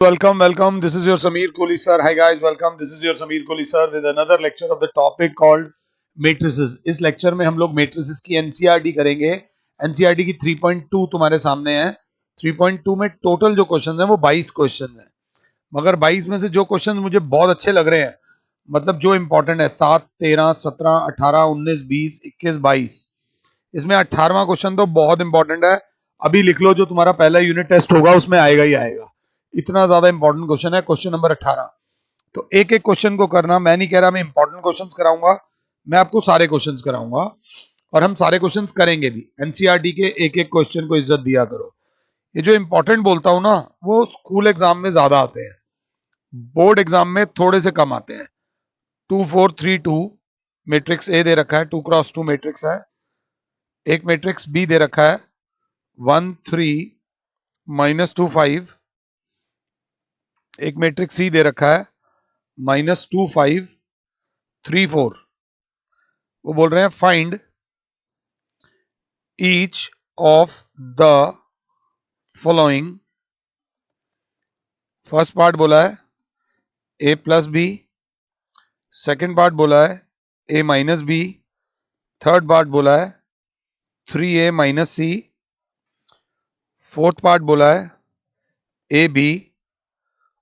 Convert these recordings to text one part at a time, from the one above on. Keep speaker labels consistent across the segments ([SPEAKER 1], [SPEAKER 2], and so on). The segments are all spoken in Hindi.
[SPEAKER 1] Welcome. This is your Sameer Kohli sir. Hi guys, welcome. This is your Sameer Kohli sir with another lecture of the topic called matrices. इस लेक्चर में हम लोग matrices की NCERT करेंगे. NCERT की 3.2 तुम्हारे सामने है. 3.2 में टोटल जो क्वेश्चन है वो 22 क्वेश्चन है. मगर 22 में से जो क्वेश्चन मुझे बहुत अच्छे लग रहे हैं, मतलब जो इंपॉर्टेंट है, 7, 13, 17, 18, 19, 20, 21, 22, इसमें 18वां क्वेश्चन तो बहुत इंपॉर्टेंट है. अभी लिख लो, जो तुम्हारा पहला यूनिट टेस्ट होगा उसमें आएगा ही आएगा. इतना ज्यादा इंपॉर्टेंट क्वेश्चन है, क्वेश्चन नंबर 18. तो एक एक क्वेश्चन को करना. मैं नहीं कह रहा मैं इंपॉर्टेंट क्वेश्चंस कराऊंगा, मैं आपको सारे क्वेश्चंस कराऊंगा और हम सारे क्वेश्चंस करेंगे भी. एनसीईआरटी के एक एक क्वेश्चन को इज्जत दिया करो. ये जो इंपॉर्टेंट बोलता हूं ना, वो स्कूल एग्जाम में ज्यादा आते हैं, बोर्ड एग्जाम में थोड़े से कम आते हैं. 2 4 3 2 मैट्रिक्स ए दे रखा है, 2x2 मैट्रिक्स है. एक मैट्रिक्स बी दे रखा है, 1 3 -2 5. एक मैट्रिक्स सी दे रखा है, -2 5 3 4. वो बोल रहे हैं find each of the following. First part बोला है ए प्लस बी, सेकेंड पार्ट बोला है ए माइनस बी, थर्ड पार्ट बोला है 3a माइनस सी, फोर्थ पार्ट बोला है ए बी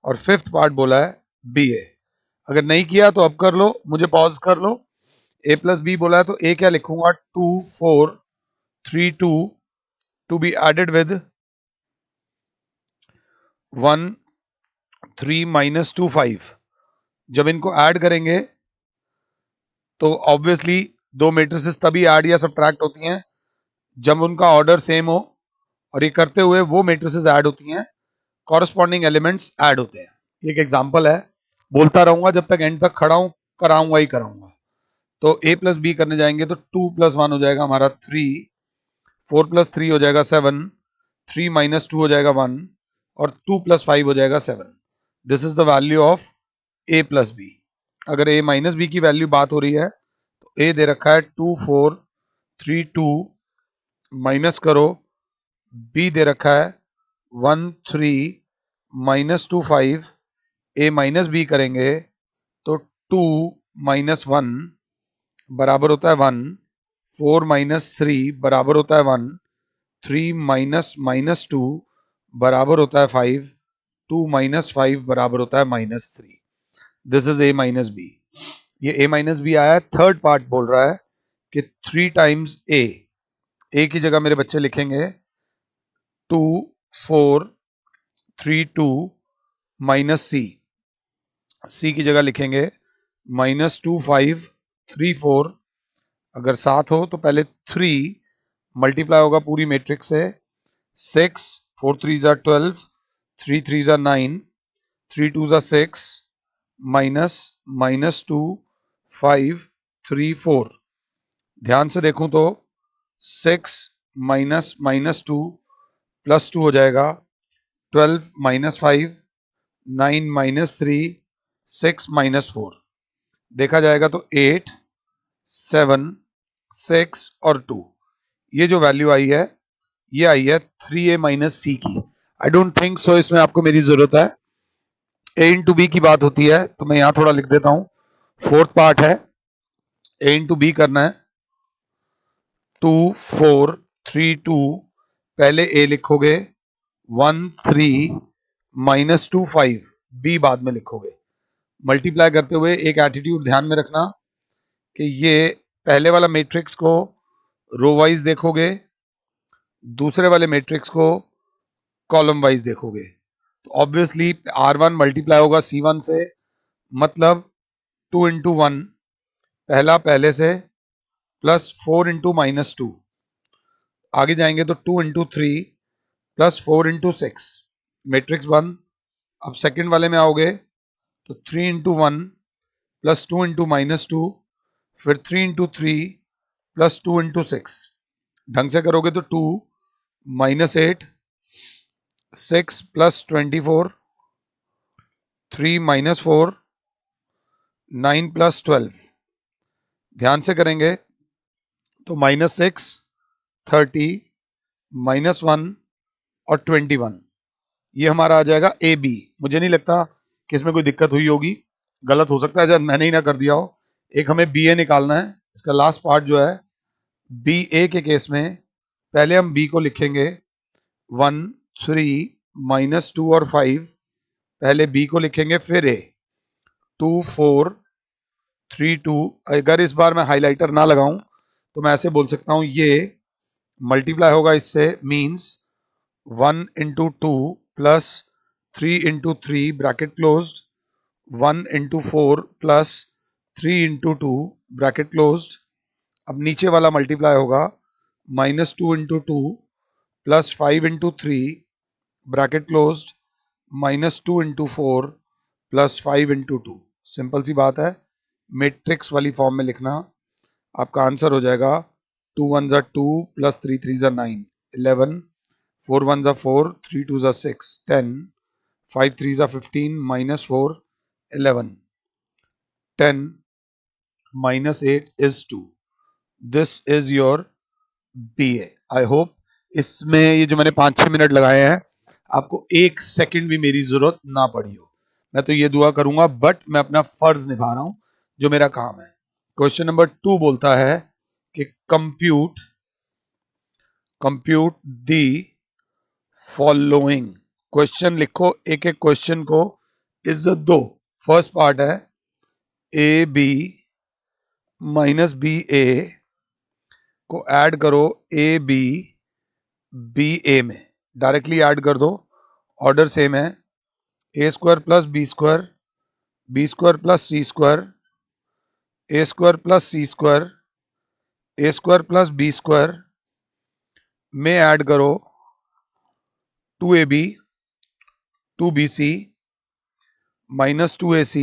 [SPEAKER 1] और फिफ्थ पार्ट बोला है बी ए. अगर नहीं किया तो अब कर लो, मुझे पॉज कर लो. ए प्लस बी बोला है तो ए क्या लिखूंगा, 2 4 3 2 टू बी एडेड विद 1 3 -2 5. जब इनको ऐड करेंगे तो ऑब्वियसली दो मैट्रिसेस तभी ऐड या सब्ट्रैक्ट होती हैं जब उनका ऑर्डर सेम हो, और ये करते हुए वो मैट्रिसेस ऐड होती हैं, कॉरस्पॉन्डिंग एलिमेंट्स ऐड होते हैं. एक एग्जांपल है, बोलता रहूंगा जब तक एंड तक खड़ा हूं, कराऊंगा ही कराऊंगा. तो a प्लस बी करने जाएंगे तो 2 + 1 हो जाएगा हमारा 3, 4 + 3 हो जाएगा 7, 3 - 2 हो जाएगा 1 और 2 + 5 हो जाएगा 7. This is the value of a plus B. अगर a माइनस बी की वैल्यू बात हो रही है तो a दे रखा है 2 4 3 2, माइनस करो, b दे रखा है 1 3 -2 5. a माइनस बी करेंगे तो 2 - 1 बराबर होता है 1, 4 - 3 बराबर होता है 1, 3 -2 बराबर होता है 5, 2 - 5 बराबर होता है -3. This is a minus B. ये a माइनस बी आया है. थर्ड पार्ट बोल रहा है कि 3 टाइम्स a की जगह मेरे बच्चे लिखेंगे 2 4 3 2 माइनस c की जगह लिखेंगे -2 5 3 4. अगर 7 हो तो पहले 3 मल्टीप्लाई होगा पूरी मैट्रिक्स से, 6 4 3 12, 3 3 9, 3 2 6 -2 5 3 4. ध्यान से देखूं तो 6 -2 +2 हो जाएगा, 12 -5, 9 -3, 6 -4. देखा जाएगा तो 8 7 6 और 2. ये जो वैल्यू आई है ये आई है 3a माइनस सी की. आई डोंट थिंक सो इसमें आपको मेरी जरूरत है. a इंटू बी की बात होती है तो मैं यहां थोड़ा लिख देता हूं. फोर्थ पार्ट है a इंटू बी करना है. 2 4 3 2 पहले a लिखोगे, 1 3 -2 5 b बाद में लिखोगे. मल्टीप्लाई करते हुए एक एटीट्यूड ध्यान में रखना कि ये पहले वाला मैट्रिक्स को रो वाइज देखोगे, दूसरे वाले मैट्रिक्स को कॉलम वाइज देखोगे. तो ऑब्वियसली R1 मल्टीप्लाई होगा C1 से, मतलब 2 × 1 पहला पहले से प्लस 4 × -2. आगे जाएंगे तो 2 × 3 प्लस 4 × 6 मैट्रिक्स 1. अब सेकंड वाले में आओगे तो 3 × 1 प्लस 2 × -2, फिर 3 × 3 प्लस 2 × 6. ढंग से करोगे तो 2 -8, 6 + 24, 3 -4, 9 + 12. ध्यान से करेंगे तो -6, 30, -1 और 21. ये हमारा आ जाएगा ए बी। मुझे नहीं लगता कि इसमें कोई दिक्कत हुई होगी, गलत हो सकता है जब मैंने ही ना कर दिया हो। एक हमें बी ए निकालना है, इसका लास्ट पार्ट जो है बी ए के केस में पहले हम बी को लिखेंगे 1 3 -2 और 5, पहले बी को लिखेंगे फिर ए 2 4 3 2। अगर इस बार मैं हाइलाइटर ना लगाऊं तो मैं ऐसे बोल सकता हूं ये मल्टीप्लाई होगा इससे, means 1 into 2 plus 3 into 3 bracket closed, 1 into 4 plus 3 into 2 bracket closed. अब नीचे वाला मल्टीप्लाई होगा -2 into 2 plus 5 into 3 bracket closed, -2 into 4 plus 5 into 2। Simple सी बात है, मैट्रिक्स वाली फॉर्म में लिखना। आपका आंसर हो जाएगा 2 1 ज़ा 2 प्लस 3 3 ज़ा 9 11, 4 1 ज़ा 4, 3 2 ज़ा 6 10, 5 3 ज़ा 15 -4 11, 10 -8 is 2। This is your B A. I hope इसमें ये जो मैंने 5-6 मिनट लगाए हैं आपको 1 सेकंड भी मेरी जरूरत ना पड़ी हो। मैं तो ये दुआ करूंगा, बट मैं अपना फर्ज निभा रहा हूं जो मेरा काम है। क्वेश्चन नंबर 2 बोलता है कि compute compute the following. Question लिखो, एक एक क्वेश्चन को इज्जत दो। फर्स्ट पार्ट है ए बी माइनस बी ए को ऐड करो ए बी बी ए में, डायरेक्टली ऐड कर दो, ऑर्डर सेम है। A square plus B square plus C square, A square plus C square, A square plus B square में ऐड करो 2ab 2bc -2ac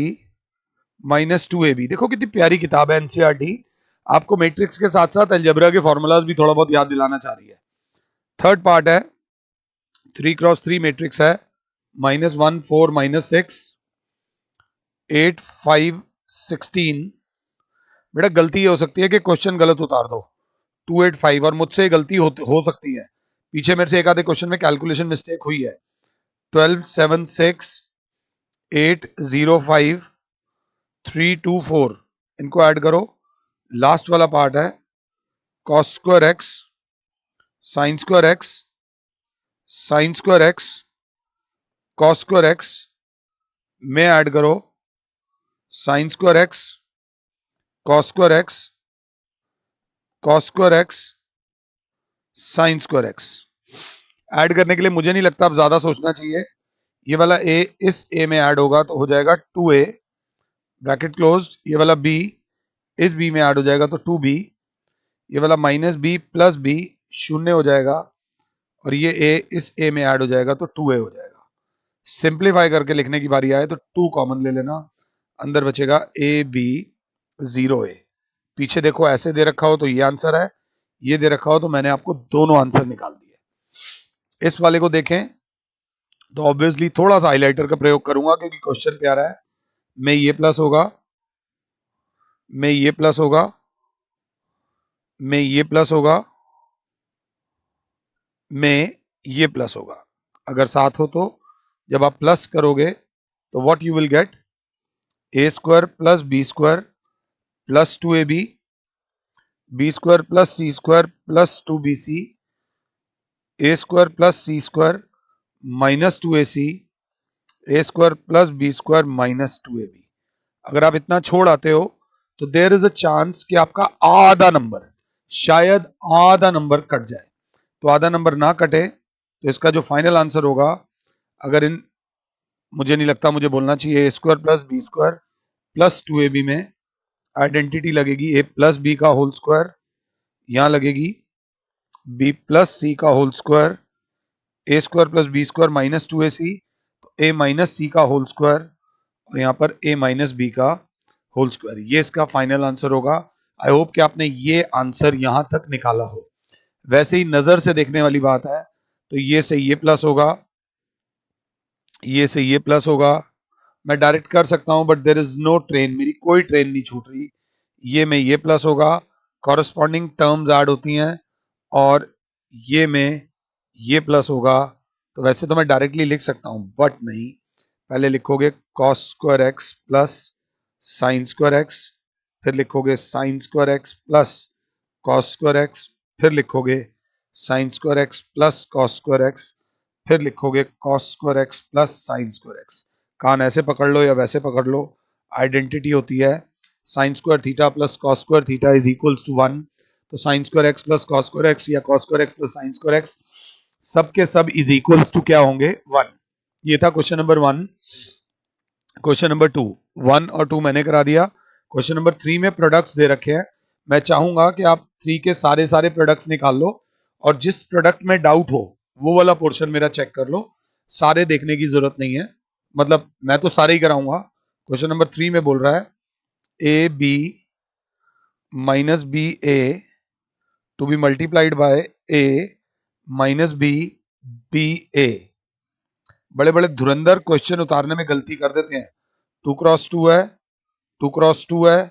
[SPEAKER 1] -2ab। देखो कितनी प्यारी किताब है एनसीईआरटी, आपको मैट्रिक्स के साथ साथ अलजेब्रा के फॉर्मूलाज भी थोड़ा बहुत याद दिलाना चाह रही है। थर्ड पार्ट है 3x3 मैट्रिक्स है, -1 4 -6 8 5 16। बेटा गलती ये हो सकती है कि क्वेश्चन गलत उतार दो 285, और मुझसे गलती हो सकती है, पीछे मेरे से एक आधे क्वेश्चन में कैलकुलेशन मिस्टेक हुई है। 12 7 6 8 0 5 3 2 4, इनको ऐड करो। लास्ट वाला पार्ट है cos square x sign square x sign square x cos square x में ऐड करो sign square x cos square x cos square x sign square x. Add करने के लिए मुझे नहीं लगता अब ज्यादा सोचना चाहिए। ये वाला ए इस ए में ऐड होगा तो हो जाएगा 2a ब्रैकेट क्लोज्ड, ये वाला बी इस बी में ऐड हो जाएगा तो 2b, ये वाला -b प्लस b शून्य हो जाएगा, और ये a इस a में ऐड हो जाएगा तो 2a हो जाएगा। सिंप्लीफाई करके लिखने की बारी आए तो 2 कॉमन ले लेना, अंदर बचेगा a b 0a। पीछे देखो ऐसे दे रखा हो तो ये आंसर है, ये दे रखा हो तो मैंने आपको दोनों आंसर निकाल दिए। इस वाले को देखें तो ऑब्वियसली थोड़ा सा हाइलाइटर का प्रयोग करूंगा क्योंकि क्वेश्चन प्यारा है। में ये प्लस होगा, में ये प्लस होगा, में ये प्लस होगा, में ये प्लस होगा। अगर साथ हो तो जब आप प्लस करोगे तो what you will get, A square plus B square plus 2ab, B square plus C square plus 2bc, A square plus C square -2ac, A square plus B square -2ab। अगर आप इतना छोड़ आते हो तो देयर इज अ चांस कि आपका आधा नंबर, शायद आधा नंबर कट जाए। तो आधा नंबर ना कटे तो इसका जो फाइनल आंसर होगा, अगर इन, मुझे नहीं लगता मुझे बोलना चाहिए, A square plus B square plus 2ab में आइडेंटिटी लगेगी ए प्लस बी का होल स्क्वायर, यहां लगेगी बी प्लस सी का whole square, A square plus B square -2ac, तो ए माइनस सी का होल स्क्वायर, और यहाँ पर a माइनस बी का होल स्क्वायर। ये इसका फाइनल आंसर होगा। आई होप कि आपने ये आंसर यहां तक निकाला हो। वैसे ही नजर से देखने वाली बात है तो ये से ये प्लस होगा, ये से ये प्लस होगा, मैं डायरेक्ट कर सकता हूं but there is no train, मेरी कोई ट्रेन नहीं छूट रही। ये में ये प्लस होगा, कॉरस्पॉन्डिंग टर्म्स ऐड होती हैं, और ये में ये प्लस होगा, तो वैसे तो मैं डायरेक्टली लिख सकता हूं, बट नहीं, पहले लिखोगे cos square X plus sine square X, फिर लिखोगे sine square X plus cos square X, फिर लिखोगे sine square X plus cos square X, फिर लिखोगे cos square X plus sine square X. कान ऐसे पकड़ लो या वैसे पकड़ लो, आइडेंटिटी होती है sine square theta plus cos square theta is equals to 1। तो sine square X plus cos square X या cos square X plus sine square X सब के सब इज इक्वल्स टू क्या होंगे, 1। ये था क्वेश्चन नंबर 1। क्वेश्चन नंबर 2, 1 और 2 मैंने करा दिया। क्वेश्चन नंबर 3 में प्रोडक्ट्स दे रखे हैं। मैं चाहूंगा कि आप 3 के सारे सारे प्रोडक्ट्स निकाल लो और जिस प्रोडक्ट में डाउट हो वो वाला पोर्शन मेरा चेक कर लो, सारे देखने की जरूरत नहीं है, मतलब मैं तो सारे ही कराऊंगा। क्वेश्चन नंबर 3 में बोल रहा है A B minus B A to B multiplied by A minus B B A. बड़े बड़े धुरंधर क्वेश्चन उतारने में गलती कर देते हैं। 2x2 है, 2x2 है,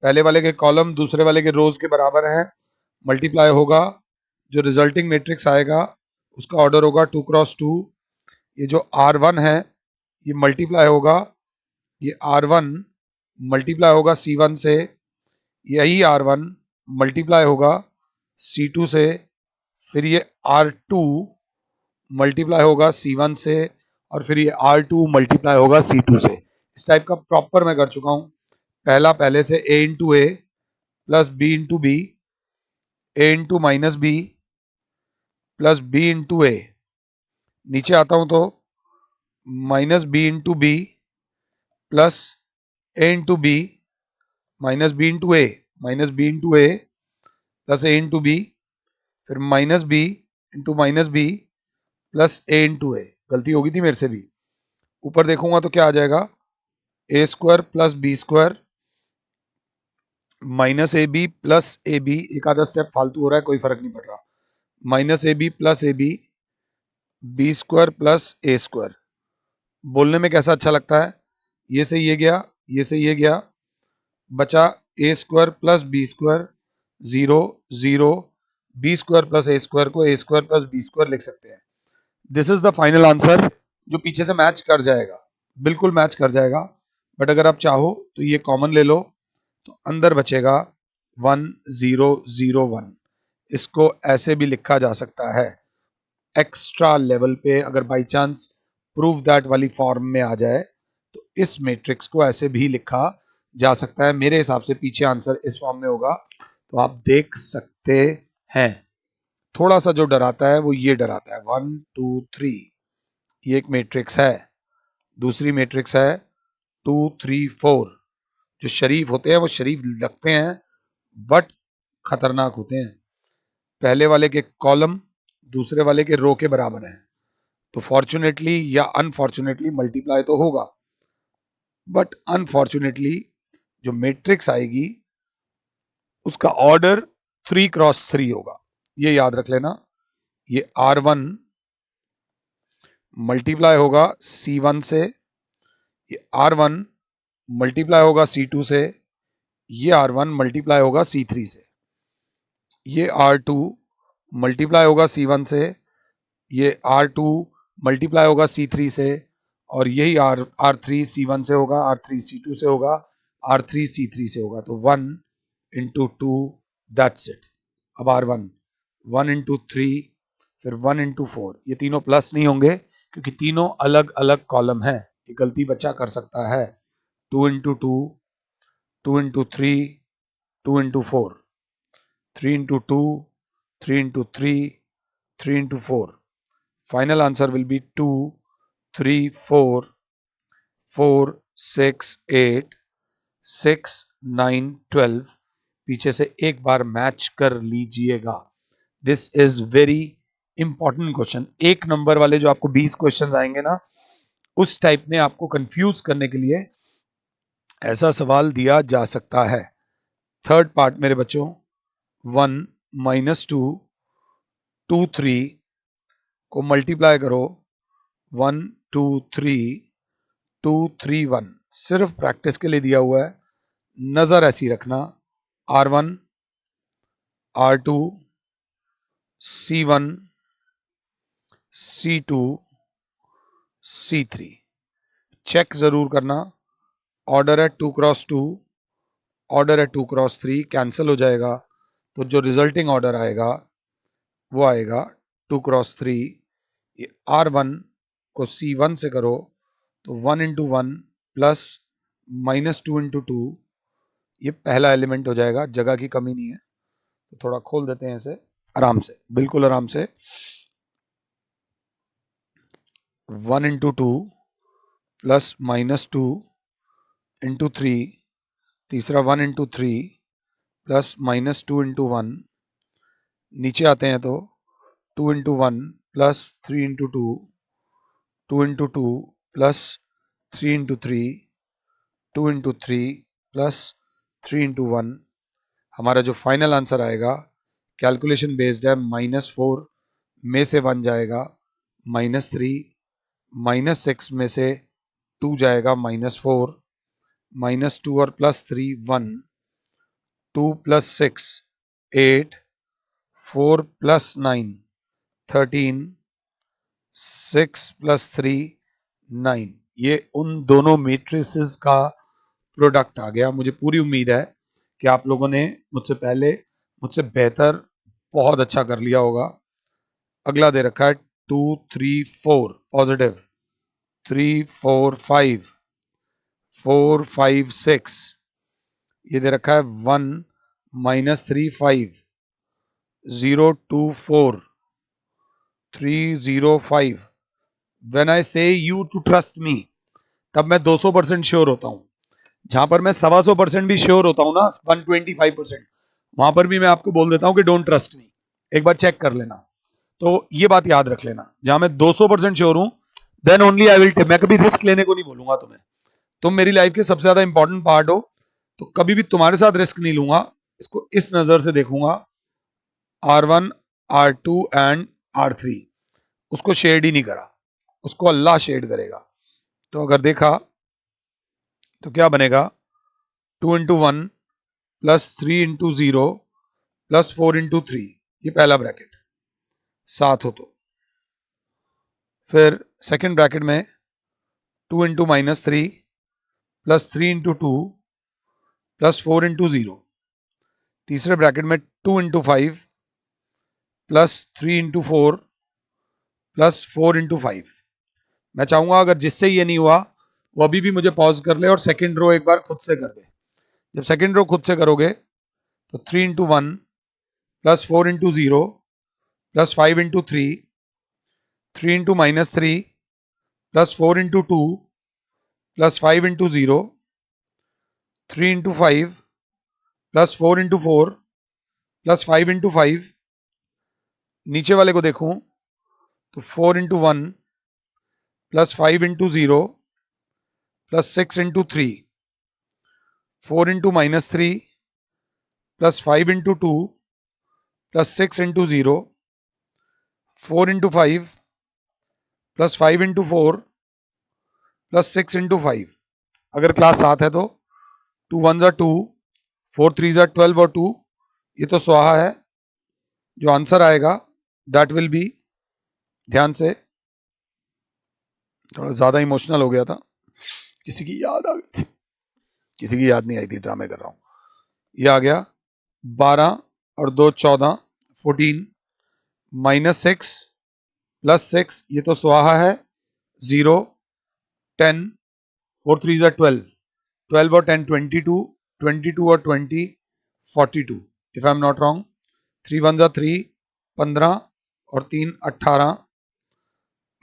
[SPEAKER 1] पहले वाले के कॉलम दूसरे वाले के रोज के बराबर है, मल्टीप्लाई होगा, जो रिजल्टिंग मैट्रिक्स आएगा उसका ऑर्डर होगा 2x2। ये जो R1 है ये मल्टीप्लाई होगा, ये R1 मल्टीप्लाई होगा C1 से, यही R1 मल्टीप्लाई होगा C2 से, फिर ये R2 मल्टीप्लाई होगा C1 से, और फिर ये R2 मल्टीप्लाई होगा C2 से। इस टाइप का प्रॉपर मैं कर चुका हूं। पहला पहले से A into A plus B into B, A into minus B plus B into A, नीचे आता हूं तो minus B into B plus A into B minus B into A, minus B into A plus A into B, फिर minus B into minus B plus A into A. गलती होगी थी मेरे से भी। ऊपर देखूंगा तो क्या आ जाएगा, A square plus B square minus A B plus A B, एक आधा स्टेप फालतू हो रहा है, कोई फर्क नहीं पड़ रहा, minus A B plus A B, B square plus A square. बोलने में कैसा अच्छा लगता है, ये से ये गया, ये से ये गया, बचा A square plus B square, zero zero, B square plus A square को A square plus B square लिख सकते हैं। This is the final answer, जो पीछे से मैच कर जाएगा, बिल्कुल मैच कर जाएगा। बट अगर आप चाहो तो ये कॉमन ले लो, तो अंदर बचेगा 1001। इसको ऐसे भी लिखा जा सकता है, एक्स्ट्रा लेवल पे अगर बाई चांस प्रूव दैट वाली फॉर्म में आ जाए तो इस मैट्रिक्स को ऐसे भी लिखा जा सकता है। मेरे हिसाब से पीछे आंसर इस फॉर्म में होगा, तो आप देख सकते हैं। थोड़ा सा जो डराता है वो ये डराता है, 1 2 3, ये एक मैट्रिक्स है। दूसरी मैट्रिक्स है 2 3 4। जो शरीफ होते हैं वो शरीफ लगते हैं बट खतरनाक होते हैं। पहले वाले के कॉलम दूसरे वाले के रो के बराबर हैं, तो फॉर्चुनेटली या अनफॉर्चुनेटली मल्टीप्लाई तो होगा, बट अनफॉर्चुनेटली जो मैट्रिक्स आएगी उसका ऑर्डर 3x3 होगा। ये याद रख लेना, ये R1 मल्टीप्लाई होगा C1 से, ये R1 मल्टीप्लाई होगा C2 से, ये R1 मल्टीप्लाई होगा C3 से, ये R2 मल्टीप्लाई होगा C1 से, ये R2 मल्टीप्लाई होगा C3 से, और यही R3 C1 से होगा, R3 C2 से होगा, R3 C3 से होगा। तो 1 इंटू 2, दैट्स इट। अब R1 1 इंटू 3, फिर 1 इंटू 4, ये तीनों प्लस नहीं होंगे क्योंकि तीनों अलग अलग कॉलम है, ये गलती बच्चा कर सकता है। 2 into 2, 2 into 3, 2 into 4, 3 into 2, 3 into 3, 3 into 4। Final answer will be 2 3 4 4 6 8 6 9 12। पीछे से एक बार मैच कर लीजिएगा। This is very important question. एक नंबर वाले जो आपको 20 क्वेश्चन आएंगे ना, उस टाइप में आपको कंफ्यूज करने के लिए ऐसा सवाल दिया जा सकता है। थर्ड पार्ट मेरे बच्चों, 1 माइनस 2 2 3 को मल्टीप्लाई करो, 1 2 3 2 3 1। सिर्फ प्रैक्टिस के लिए दिया हुआ है, नजर ऐसी रखना, R1 R2 C1 C2 C3। Check जरूर करना, ऑर्डर है 2 क्रॉस 2, ऑर्डर है 2 क्रॉस 3, कैंसिल हो जाएगा, तो जो रिजल्टिंग ऑर्डर आएगा वो आएगा 2 क्रॉस 3। ये R1 को C1 से करो तो 1 इंटू 1 प्लस -2 इंटू 2, ये पहला एलिमेंट हो जाएगा। जगह की कमी नहीं है तो थोड़ा खोल देते हैं इसे आराम से, बिल्कुल आराम से। 1 इंटू 2 प्लस -2 इंटू 3, तीसरा 1 इंटू 3 प्लस -2 इंटू 1, नीचे आते हैं तो 2 into 1 plus 3 into 2, 2 into 2 plus 3 into 3, 2 into 3 plus 3 into 1। हमारा जो फाइनल आंसर आएगा कैलकुलेशन बेस्ड है, -4 में से 1 जाएगा -3, -6 में से 2 जाएगा -4, -2 और +3 1, 2 + 6 8, 4 + 9 13, 6 + 3 9। ये उन दोनों मैट्रिसेस का प्रोडक्ट आ गया। मुझे पूरी उम्मीद है कि आप लोगों ने मुझसे पहले, मुझसे बेहतर, बहुत अच्छा कर लिया होगा। अगला दे रखा है 2 3 4 पॉजिटिव, 3 4 5, 4 5 6, ये दे रखा है 1 -3 5, 0 2 4, 3 0 5। When I say you to trust me, तब मैं 200% श्योर होता हूं। जहां पर मैं 125% भी श्योर होता हूं ना, 125%, वहां पर भी मैं आपको बोल देता हूं कि डोंट ट्रस्ट मी, एक बार चेक कर लेना। तो ये बात याद रख लेना, जहां मैं 200% श्योर हूं then only I will take. मैं कभी रिस्क लेने को नहीं बोलूंगा तुम्हें। तुम मेरी लाइफ के सबसे ज्यादा इंपॉर्टेंट पार्ट हो, तो कभी भी तुम्हारे साथ रिस्क नहीं लूंगा। इसको इस नजर से देखूंगा, R1 R2 एंड R3, उसको शेड ही नहीं करा, उसको अल्लाह शेड करेगा। तो अगर देखा तो क्या बनेगा, 2 into 1 plus 3 into 0 plus 4 into 3, ये पहला ब्रैकेट 7 हो। तो फिर सेकंड ब्रैकेट में 2 into -3 plus 3 into 2 plus 4 into 0, तीसरे ब्रैकेट में 2 into 5 plus 3 into 4 plus 4 into 5। मैं चाहूंगा अगर जिससे ये नहीं हुआ वो अभी भी मुझे पॉज कर ले और सेकंड रो एक बार खुद से कर दे। जब सेकंड रो खुद से करोगे तो 3 into 1 plus 4 into 0 plus 5 into 3, 3 into -3 plus 4 into 2 plus 5 into 0, 3 into 5 plus 4 into 4 plus 5 into 5। नीचे वाले को देखूं तो 4 into 1 plus 5 into 0 plus 6 into 3, 4 into -3 plus 5 into 2 plus 6 into 0, 4 into 5 plus 5 into 4 plus 6 into 5। अगर क्लास 7 है तो 2 1 2, 4 3 12 और 2, ये तो स्वाहा है। जो आंसर आएगा दैट विल बी, ध्यान से, थोड़ा ज्यादा इमोशनल हो गया था, किसी की याद आ गई थी, किसी की याद नहीं आई थी, ड्रामे कर रहा हूं। ये आ गया 12 और 2 14, 14 -6 प्लस 6, ये तो स्वाहा है, 0 10, 4 3 12, 12 और 10 22, 22 और 20 42, if I am not wrong. 3 1 3, 15 और 3 18,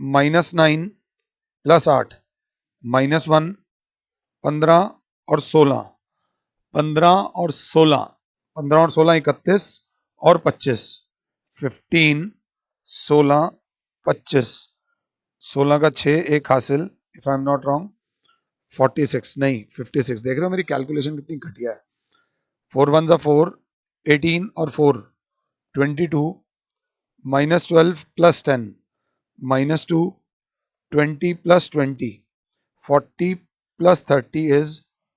[SPEAKER 1] -9 प्लस 8, -1, 15 और 16, 15 और 16, 15 और 16 31 और 25, 15 16 25, 16 का 6 एक हासिल, if I am not wrong. 46 नहीं 56, देख रहे हो मेरी कैलकुलेशन कितनी घटिया है। 4 1 4, 18 और 4 22, -12 plus 10, -2, 20 plus 20, 40 plus 30 is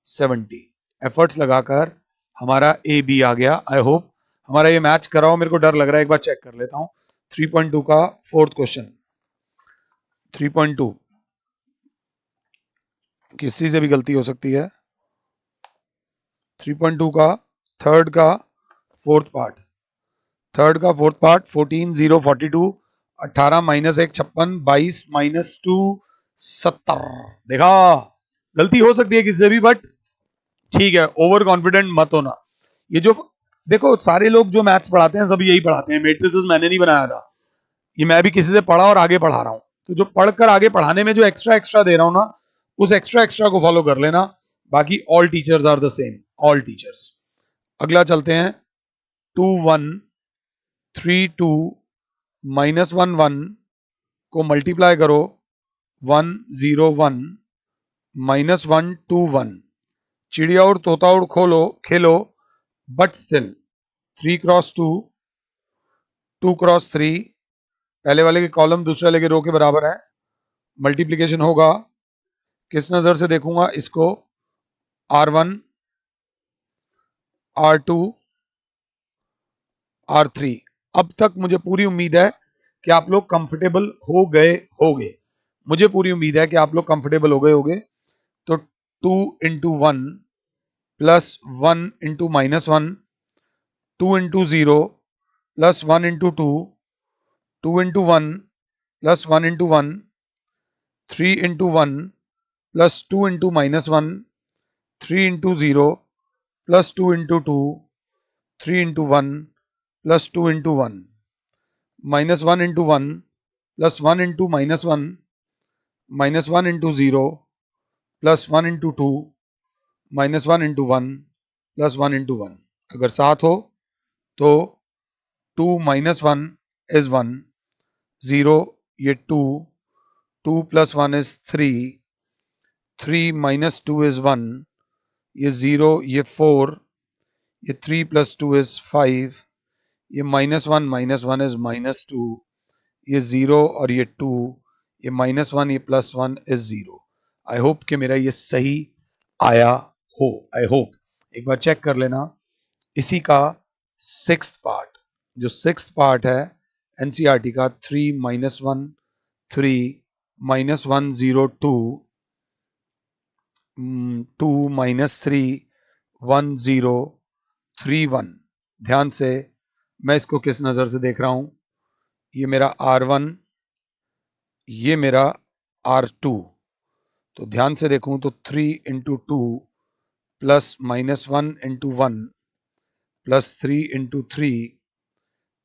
[SPEAKER 1] 70। Efforts लगाकर हमारा ए बी आ गया। आई होप हमारा ये मैच कराओ, मेरे को डर लग रहा है, एक बार चेक कर लेता हूं। 3.2 का फोर्थ क्वेश्चन, 3.2 किसी से भी गलती हो सकती है। 3.2 का थर्ड का फोर्थ पार्ट, 14 0 42, 18 माइनस 1 56, 22 माइनस 2 70। देखा, गलती हो सकती है किसी से भी, बट ठीक है, ओवर कॉन्फिडेंट मत होना। ये जो देखो सारे लोग जो मैथ्स पढ़ाते हैं सब यही पढ़ाते हैं, मैट्रिसेस मैंने नहीं बनाया था, ये मैं भी किसी से पढ़ा और आगे पढ़ा रहा हूं। तो जो पढ़कर आगे पढ़ाने में जो एक्स्ट्रा एक्स्ट्रा दे रहा हूं ना, उस एक्स्ट्रा एक्स्ट्रा को फॉलो कर लेना। बाकी all teachers are the same, all teachers. अगला चलते हैं, 2 1 3 2 -1 1 को मल्टीप्लाई करो 1 0 1 -1 2 1। चिड़िया और तोता उड़ खोलो खेलो, बट स्टिल 3 क्रॉस 2 2 क्रॉस 3, पहले वाले के कॉलम दूसरे वाले के रो के बराबर है। मल्टीप्लीकेशन होगा, किस नजर से देखूंगा इसको, R1 R2 R3। अब तक मुझे पूरी उम्मीद है कि आप लोग कंफर्टेबल हो गए होगे, मुझे पूरी उम्मीद है कि आप लोग कंफर्टेबल हो गए होगे। तो 2 into 1 plus 1 into -1, 2 into 0 plus 1 into 2, 2 into 1 plus 1 into 1, 3 into 1 plus 2 into -1, 3 into 0 plus 2 into 2, 3 into 1 plus 2 into 1, -1 into 1 plus 1 into -1, -1 into 0 plus 1 into 2, -1 into 1 plus 1 into 1। अगर साथ हो तो 2 -1 इज 1, 0 ये 2, 2 प्लस 1 इज 3, 3 माइनस 2 इज 1, ये 0 ये 4, ये 3 प्लस 2 इज 5, ये -1 इज -2, ये 0 और ये 2, ये -1 ये +1 इज 0। आई होप कि मेरा ये सही आया हो, आई होप। एक बार चेक कर लेना। इसी का सिक्स्थ पार्ट, जो सिक्स्थ पार्ट है एनसीईआरटी का, 3 -1 3 -1 0 2 2 -3 1 0 3 1। ध्यान से, मैं इसको किस नजर से देख रहा हूं, ये मेरा R1, ये मेरा R2। तो ध्यान से देखूं तो 3 into 2 plus -1 into 1 plus 3 into 3,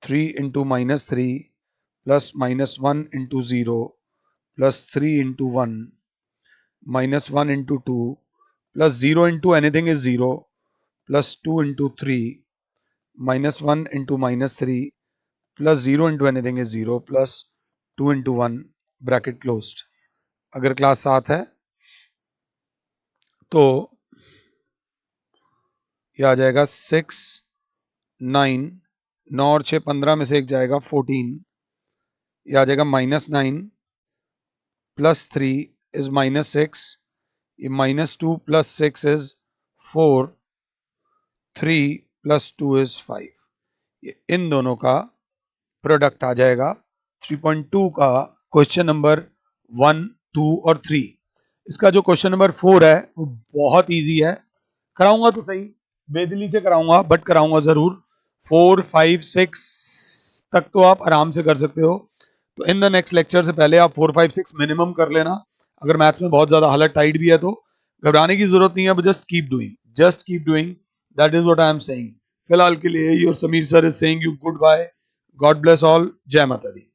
[SPEAKER 1] 3 into -3 plus -1 into 0 plus 3 into 1 -1 into 2 plus 0 into anything is 0 plus 2 into 3 -1 into -3 plus 0 into anything is 0 plus 2 into 1 bracket closed. अगर क्लास 7 है तो ये आ जाएगा 6 9, 9 और 6 15 में से एक जाएगा 14, ये आ जाएगा -9 प्लस 3 इज -6, ये -2 प्लस 6 इज 4, 3 प्लस 2 इज 5। ये इन दोनों का प्रोडक्ट आ जाएगा 3.2 का क्वेश्चन नंबर 1 2 और 3। इसका जो क्वेश्चन नंबर 4 है वो बहुत इजी है, कराऊंगा तो सही, बेदिली से कराऊंगा बट कराऊंगा जरूर। 4 5 6 तक तो आप आराम से कर सकते हो। तो इन द नेक्स्ट लेक्चर से पहले आप 4 5 6 मिनिमम कर लेना। अगर मैथ्स में बहुत ज्यादा हालत टाइट भी है तो घबराने की जरूरत नहीं है, just keep doing, just keep doing, that is what I am saying. फिलहाल के लिए your Sameer sir is saying you goodbye, God bless all, जय माता दी।